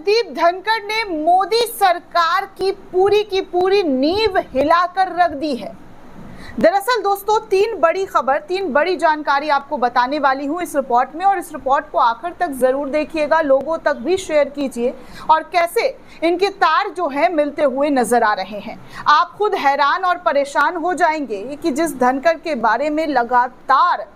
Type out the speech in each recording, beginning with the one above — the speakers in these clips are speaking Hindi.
जगदीप धनखड़ ने मोदी सरकार की पूरी नींव हिलाकर रख दी है। दरअसल दोस्तों तीन बड़ी जानकारी आपको बताने वाली हूं इस रिपोर्ट में, और इस रिपोर्ट को आखिर तक जरूर देखिएगा, लोगों तक भी शेयर कीजिए और कैसे इनके तार जो है मिलते हुए नजर आ रहे हैं। आप खुद हैरान और परेशान हो जाएंगे कि जिस धनखड़ के बारे में लगातार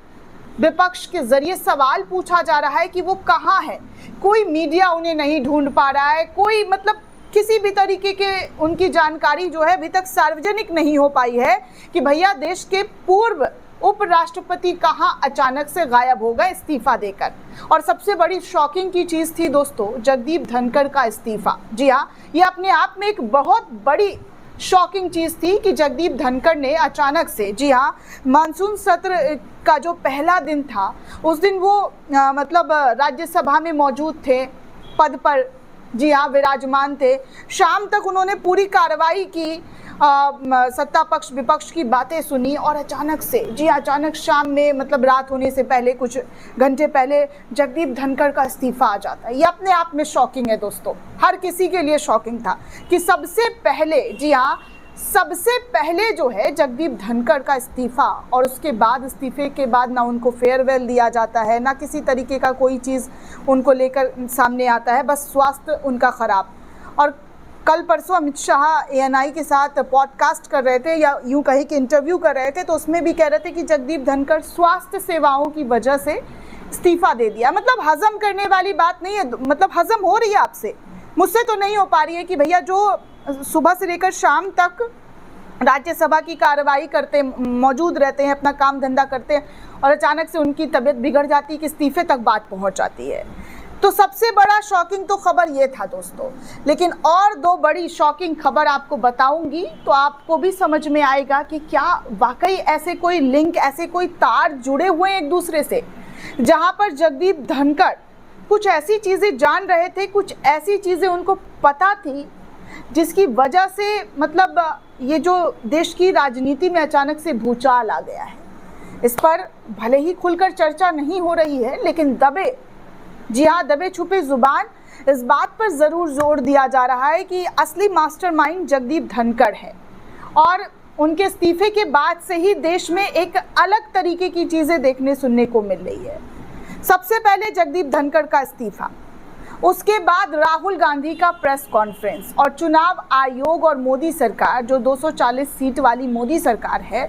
विपक्ष के जरिए सवाल पूछा जा रहा है कि वो कहाँ है, कोई मीडिया उन्हें नहीं ढूंढ पा रहा है, कोई किसी भी तरीके के उनकी जानकारी जो है अभी तक सार्वजनिक नहीं हो पाई है कि भैया देश के पूर्व उपराष्ट्रपति कहाँ अचानक से गायब हो गए इस्तीफा देकर। और सबसे बड़ी शॉकिंग की चीज थी दोस्तों जगदीप धनखड़ का इस्तीफा। जी हाँ, ये अपने आप में एक बहुत बड़ी शॉकिंग चीज थी कि जगदीप धनखड़ ने अचानक से, जी हाँ, मानसून सत्र का जो पहला दिन था उस दिन वो राज्यसभा में मौजूद थे, पद पर, जी हाँ, विराजमान थे। शाम तक उन्होंने पूरी कार्रवाई की, सत्ता पक्ष विपक्ष की बातें सुनी और अचानक से, जी अचानक शाम में रात होने से पहले कुछ घंटे पहले जगदीप धनखड़ का इस्तीफा आ जाता है। ये अपने आप में शॉकिंग है दोस्तों, हर किसी के लिए शॉकिंग था कि सबसे पहले, जी हाँ, सबसे पहले जो है जगदीप धनखड़ का इस्तीफा, और उसके बाद इस्तीफे के बाद ना उनको फेयरवेल दिया जाता है, ना किसी तरीके का कोई चीज़ उनको लेकर सामने आता है, बस स्वास्थ्य उनका खराब। और कल परसों अमित शाह एएनआई के साथ पॉडकास्ट कर रहे थे, या यूं कहे कि इंटरव्यू कर रहे थे, तो उसमें भी कह रहे थे कि जगदीप धनखड़ स्वास्थ्य सेवाओं की वजह से इस्तीफा दे दिया। हजम करने वाली बात नहीं है, हजम हो रही है आपसे, मुझसे तो नहीं हो पा रही है कि भैया जो सुबह से लेकर शाम तक राज्यसभा की कार्रवाई करते मौजूद रहते हैं, अपना काम धंधा करते हैं, और अचानक से उनकी तबीयत बिगड़ जाती है कि इस्तीफे तक बात पहुंच जाती है। तो सबसे बड़ा शॉकिंग तो खबर ये था दोस्तों, लेकिन और दो बड़ी शॉकिंग खबर आपको बताऊंगी तो आपको भी समझ में आएगा कि क्या वाकई ऐसे कोई लिंक, ऐसे कोई तार जुड़े हुए हैं एक दूसरे से, जहां पर जगदीप धनखड़ कुछ ऐसी चीजें जान रहे थे, कुछ ऐसी चीजें उनको पता थी जिसकी वजह से ये जो देश की राजनीति में अचानक से भूचाल आ गया है। इस पर भले ही खुलकर चर्चा नहीं हो रही है, लेकिन दबे छुपे जुबान इस बात पर जरूर जोर दिया जा रहा है कि असली मास्टरमाइंड जगदीप धनखड़ है, और उनके इस्तीफे के बाद से ही देश में एक अलग तरीके की चीजें देखने सुनने को मिल रही है। सबसे पहले जगदीप धनखड़ का इस्तीफा, उसके बाद राहुल गांधी का प्रेस कॉन्फ्रेंस, और चुनाव आयोग और मोदी सरकार, जो 240 सीट वाली मोदी सरकार है,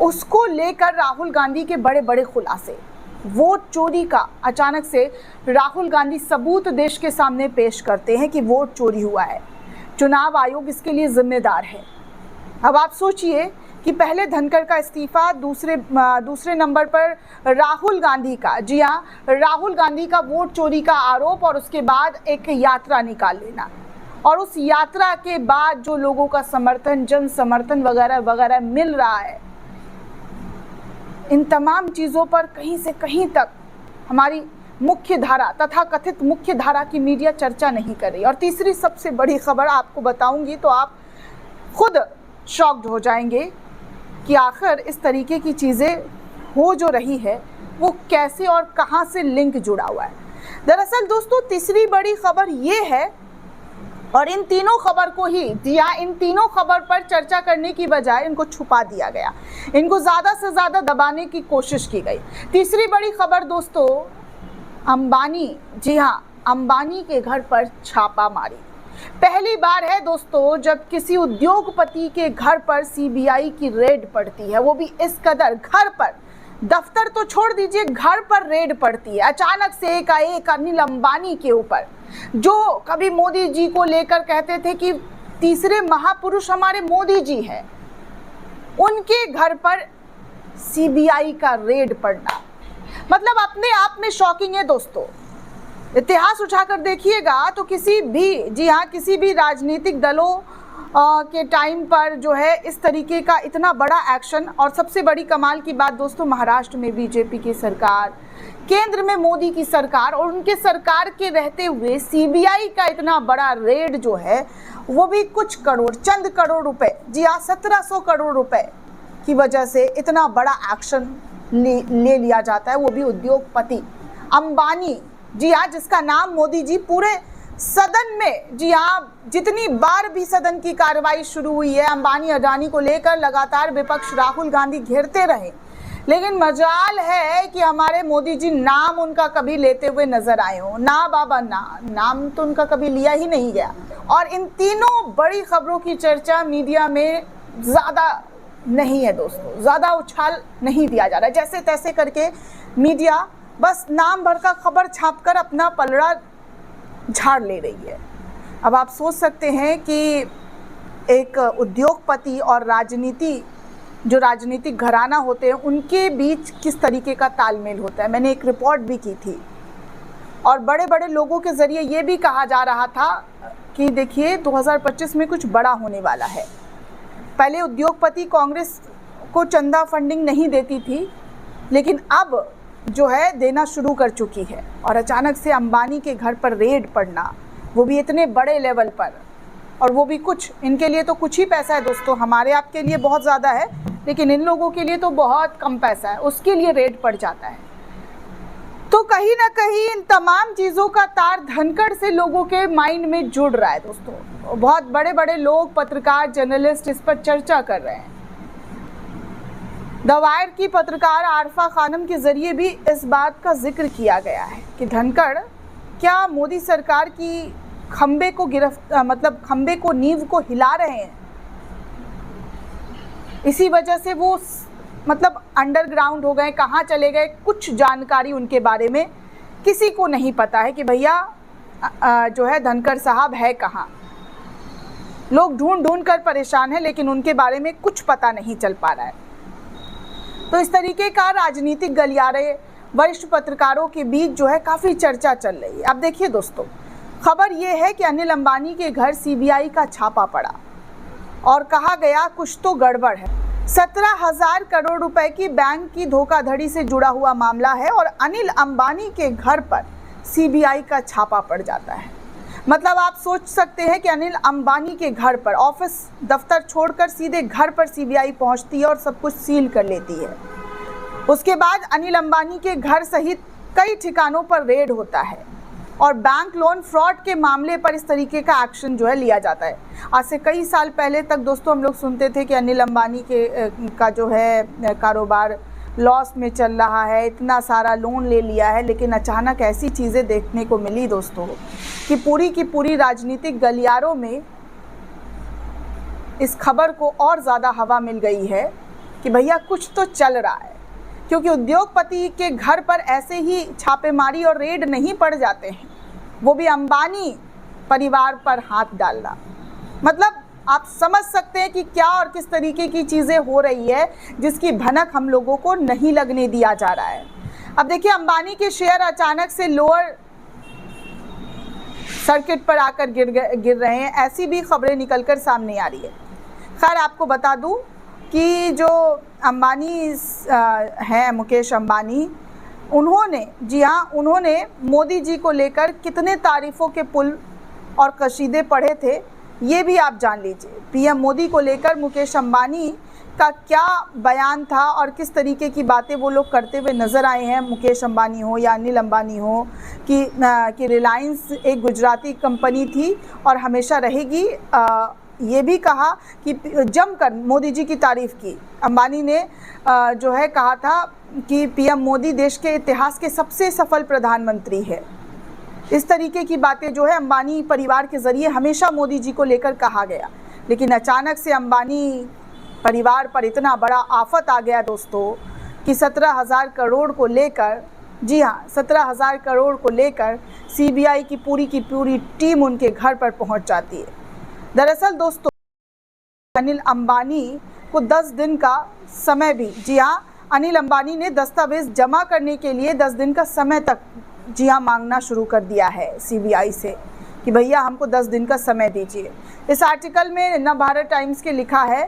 उसको लेकर राहुल गांधी के बड़े बड़े खुलासे। वोट चोरी का अचानक से राहुल गांधी सबूत देश के सामने पेश करते हैं कि वोट चोरी हुआ है, चुनाव आयोग इसके लिए जिम्मेदार है। अब आप सोचिए कि पहले धनखड़ का इस्तीफा, दूसरे नंबर पर राहुल गांधी का, जी हाँ, राहुल गांधी का वोट चोरी का आरोप, और उसके बाद एक यात्रा निकाल लेना, और उस यात्रा के बाद जो लोगों का समर्थन, जन समर्थन वगैरह वगैरह मिल रहा है, इन तमाम चीज़ों पर कहीं से कहीं तक हमारी मुख्य धारा, तथा कथित मुख्य धारा की मीडिया चर्चा नहीं कर रही। और तीसरी सबसे बड़ी खबर आपको बताऊंगी तो आप खुद शॉक्ड हो जाएंगे कि आखिर इस तरीके की चीज़ें हो जो रही है वो कैसे और कहां से लिंक जुड़ा हुआ है। दरअसल दोस्तों तीसरी बड़ी खबर ये है, और इन तीनों खबर को ही, इन तीनों खबर पर चर्चा करने की बजाय इनको छुपा दिया गया, इनको ज़्यादा से ज़्यादा दबाने की कोशिश की गई। तीसरी बड़ी खबर दोस्तों, अंबानी, जी हाँ, अंबानी के घर पर छापा मारी। पहली बार है दोस्तों जब किसी उद्योगपति के घर पर सीबीआई की रेड पड़ती है, वो भी इस कदर, घर पर, दफ्तर तो छोड़ दीजिए, घर पर रेड पड़ती है अचानक से एकाएक अनिल अंबानी के ऊपर, जो कभी मोदी जी को लेकर कहते थे कि तीसरे महापुरुष हमारे मोदी जी हैं, उनके घर पर सीबीआई का रेड पड़ना अपने आप में शॉकिंग है दोस्तों। इतिहास उठाकर देखिएगा तो किसी भी, जी हाँ, किसी भी राजनीतिक दलों के टाइम पर जो है इस तरीके का इतना बड़ा एक्शन, और सबसे बड़ी कमाल की बात दोस्तों, महाराष्ट्र में बीजेपी की सरकार, केंद्र में मोदी की सरकार, और उनके सरकार के रहते हुए सीबीआई का इतना बड़ा रेड जो है, वो भी कुछ करोड़, चंद करोड़ रुपए, जी हाँ, 1700 करोड़ रुपए की वजह से इतना बड़ा एक्शन ले लिया जाता है, वो भी उद्योगपति अंबानी, जी हाँ, जिसका नाम मोदी जी पूरे सदन में, जी हाँ, जितनी बार भी सदन की कार्रवाई शुरू हुई है, अंबानी अडानी को लेकर लगातार विपक्ष राहुल गांधी घेरते रहे, लेकिन मजाल है कि हमारे मोदी जी नाम उनका कभी लेते हुए नजर आए हो। ना बाबा ना, नाम तो उनका कभी लिया ही नहीं गया। और इन तीनों बड़ी खबरों की चर्चा मीडिया में ज़्यादा नहीं है दोस्तों, ज़्यादा उछाल नहीं दिया जा रहा है। जैसे तैसे करके मीडिया बस नाम भर का खबर छापकर अपना पलड़ा झाड़ ले रही है। अब आप सोच सकते हैं कि एक उद्योगपति और जो राजनीतिक घराना होते हैं, उनके बीच किस तरीके का तालमेल होता है। मैंने एक रिपोर्ट भी की थी और बड़े बड़े लोगों के ज़रिए ये भी कहा जा रहा था कि देखिए 2025 में कुछ बड़ा होने वाला है। पहले उद्योगपति कांग्रेस को चंदा फंडिंग नहीं देती थी, लेकिन अब जो है देना शुरू कर चुकी है। और अचानक से अंबानी के घर पर रेड पड़ना, वो भी इतने बड़े लेवल पर, और वो भी कुछ, इनके लिए तो कुछ ही पैसा है दोस्तों, हमारे आपके लिए बहुत ज़्यादा है, लेकिन इन लोगों के लिए तो बहुत कम पैसा है, उसके लिए रेड पड़ जाता है। तो कहीं ना कहीं इन तमाम चीज़ों का तार धनखड़ से लोगों के माइंड में जुड़ रहा है दोस्तों। बहुत बड़े बड़े लोग, पत्रकार, जर्नलिस्ट इस पर चर्चा कर रहे हैं। द वायर की पत्रकार आरफा खानम के जरिए भी इस बात का जिक्र किया गया है कि धनखड़ क्या मोदी सरकार की खंबे को नींव को हिला रहे हैं। इसी वजह से वो अंडरग्राउंड हो गए, कहाँ चले गए, कुछ जानकारी उनके बारे में किसी को नहीं पता है कि भैया जो है धनखड़ साहब है कहाँ। लोग ढूंढ ढूंढ कर परेशान हैं, लेकिन उनके बारे में कुछ पता नहीं चल पा रहा है। तो इस तरीके का राजनीतिक गलियारे वरिष्ठ पत्रकारों के बीच जो है काफ़ी चर्चा चल रही है। अब देखिए दोस्तों, खबर ये है कि अनिल अंबानी के घर सीबीआई का छापा पड़ा और कहा गया कुछ तो गड़बड़ है। 17,000 करोड़ रुपए की बैंक की धोखाधड़ी से जुड़ा हुआ मामला है और अनिल अंबानी के घर पर सीबीआई का छापा पड़ जाता है। मतलब आप सोच सकते हैं कि अनिल अंबानी के घर पर, ऑफिस दफ्तर छोड़कर सीधे घर पर सीबीआई पहुंचती है और सब कुछ सील कर लेती है। उसके बाद अनिल अंबानी के घर सहित कई ठिकानों पर रेड होता है और बैंक लोन फ्रॉड के मामले पर इस तरीके का एक्शन जो है लिया जाता है। आज से कई साल पहले तक दोस्तों हम लोग सुनते थे कि अनिल अंबानी का जो है कारोबार लॉस में चल रहा है, इतना सारा लोन ले लिया है, लेकिन अचानक ऐसी चीज़ें देखने को मिली दोस्तों कि पूरी की पूरी राजनीतिक गलियारों में इस खबर को और ज़्यादा हवा मिल गई है कि भैया कुछ तो चल रहा है। क्योंकि उद्योगपति के घर पर ऐसे ही छापेमारी और रेड नहीं पड़ जाते हैं, वो भी अंबानी परिवार पर हाथ डालना। मतलब आप समझ सकते हैं कि क्या और किस तरीके की चीज़ें हो रही है, जिसकी भनक हम लोगों को नहीं लगने दिया जा रहा है। अब देखिए, अंबानी के शेयर अचानक से लोअर सर्किट पर आकर गिर रहे हैं, ऐसी भी खबरें निकलकर सामने आ रही है। खैर, आपको बता दूं कि जो अंबानी हैं, मुकेश अंबानी, उन्होंने मोदी जी को लेकर कितने तारीफ़ों के पुल और कसीदे पढ़े थे, ये भी आप जान लीजिए। पीएम मोदी को लेकर मुकेश अंबानी का क्या बयान था और किस तरीके की बातें वो लोग करते हुए नज़र आए हैं, मुकेश अंबानी हो या अनिल अंबानी हो, कि रिलायंस एक गुजराती कंपनी थी और हमेशा रहेगी। ये भी कहा कि जमकर मोदी जी की तारीफ़ की। अंबानी ने जो है कहा था कि पीएम मोदी देश के इतिहास के सबसे सफल प्रधानमंत्री है। इस तरीके की बातें जो है अंबानी परिवार के ज़रिए हमेशा मोदी जी को लेकर कहा गया। लेकिन अचानक से अंबानी परिवार पर इतना बड़ा आफत आ गया दोस्तों कि 17,000 करोड़ को लेकर, जी हाँ, 17,000 करोड़ को लेकर सीबीआई की पूरी टीम उनके घर पर पहुंच जाती है। दरअसल दोस्तों, अनिल अंबानी को 10 दिन का समय भी, जी हाँ, अनिल अंबानी ने दस्तावेज जमा करने के लिए 10 दिन का समय तक, जी हाँ, मांगना शुरू कर दिया है सीबीआई से कि भैया हमको 10 दिन का समय दीजिए। इस आर्टिकल में नवभारत टाइम्स के लिखा है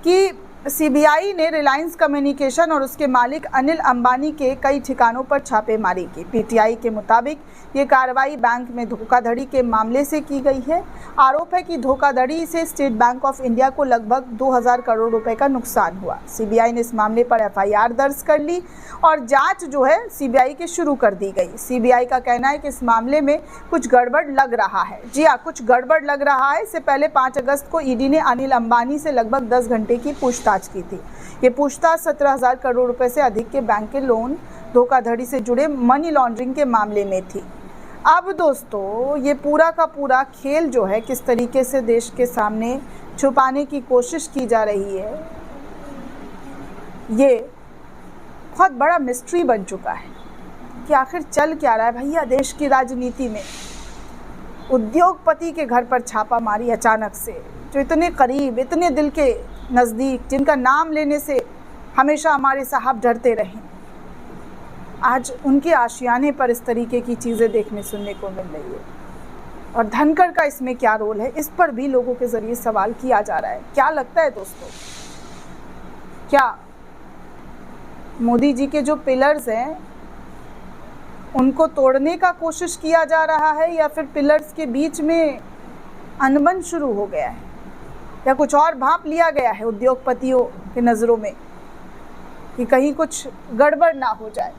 कि सीबीआई ने रिलायंस कम्युनिकेशन और उसके मालिक अनिल अंबानी के कई ठिकानों पर छापेमारी की। पीटीआई के मुताबिक ये कार्रवाई बैंक में धोखाधड़ी के मामले से की गई है। आरोप है कि धोखाधड़ी से स्टेट बैंक ऑफ इंडिया को लगभग 2000 करोड़ रुपए का नुकसान हुआ। सीबीआई ने इस मामले पर एफआईआर दर्ज कर ली और जांच जो है सीबीआई की शुरू कर दी गई। सीबीआई का कहना है कि इस मामले में कुछ गड़बड़ लग रहा है। जी हाँ, कुछ गड़बड़ लग रहा है। इससे पहले 5 अगस्त को ईडी ने अनिल अंबानी से लगभग 10 घंटे की पूछताछ की थी। ये पूछताछ 17,000 करोड़ रुपए से अधिक के बैंक के लोन धोखाधड़ी से जुड़े मनी लॉन्ड्रिंग के मामले में थी। अब दोस्तों, ये पूरा का पूरा खेल जो है किस तरीके से देश के सामने छुपाने की कोशिश की जा रही है, ये बहुत बड़ा मिस्ट्री बन चुका है कि आखिर चल क्या रहा है भैया देश की राजनीति में। उद्योगपति के घर पर छापा मारी अचानक से, जो इतने करीब, इतने दिल के नज़दीक, जिनका नाम लेने से हमेशा हमारे साहब डरते रहे, आज उनके आशियाने पर इस तरीके की चीज़ें देखने सुनने को मिल रही है। और धनखड़ का इसमें क्या रोल है, इस पर भी लोगों के ज़रिए सवाल किया जा रहा है। क्या लगता है दोस्तों, क्या मोदी जी के जो पिलर्स हैं उनको तोड़ने का कोशिश किया जा रहा है, या फिर पिलर्स के बीच में अनबन शुरू हो गया है, या कुछ और भांप लिया गया है उद्योगपतियों के नज़रों में कि कहीं कुछ गड़बड़ ना हो जाए?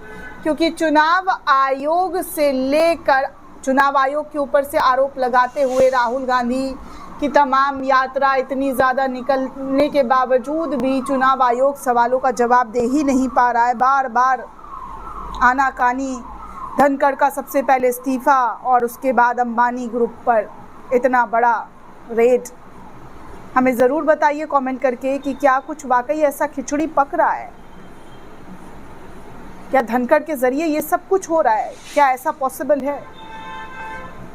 क्योंकि चुनाव आयोग से लेकर चुनाव आयोग के ऊपर से आरोप लगाते हुए राहुल गांधी की तमाम यात्रा इतनी ज़्यादा निकलने के बावजूद भी चुनाव आयोग सवालों का जवाब दे ही नहीं पा रहा है। बार बार आनाकानी, धनखड़ का सबसे पहले इस्तीफ़ा और उसके बाद अंबानी ग्रुप पर इतना बड़ा रेड। हमें ज़रूर बताइए कमेंट करके कि क्या कुछ वाकई ऐसा खिचड़ी पक रहा है, क्या धनखड़ के ज़रिए ये सब कुछ हो रहा है, क्या ऐसा पॉसिबल है?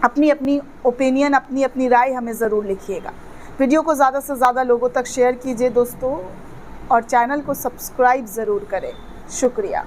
अपनी अपनी ओपिनियन, अपनी अपनी राय हमें ज़रूर लिखिएगा। वीडियो को ज़्यादा से ज़्यादा लोगों तक शेयर कीजिए दोस्तों, और चैनल को सब्सक्राइब ज़रूर करें। शुक्रिया।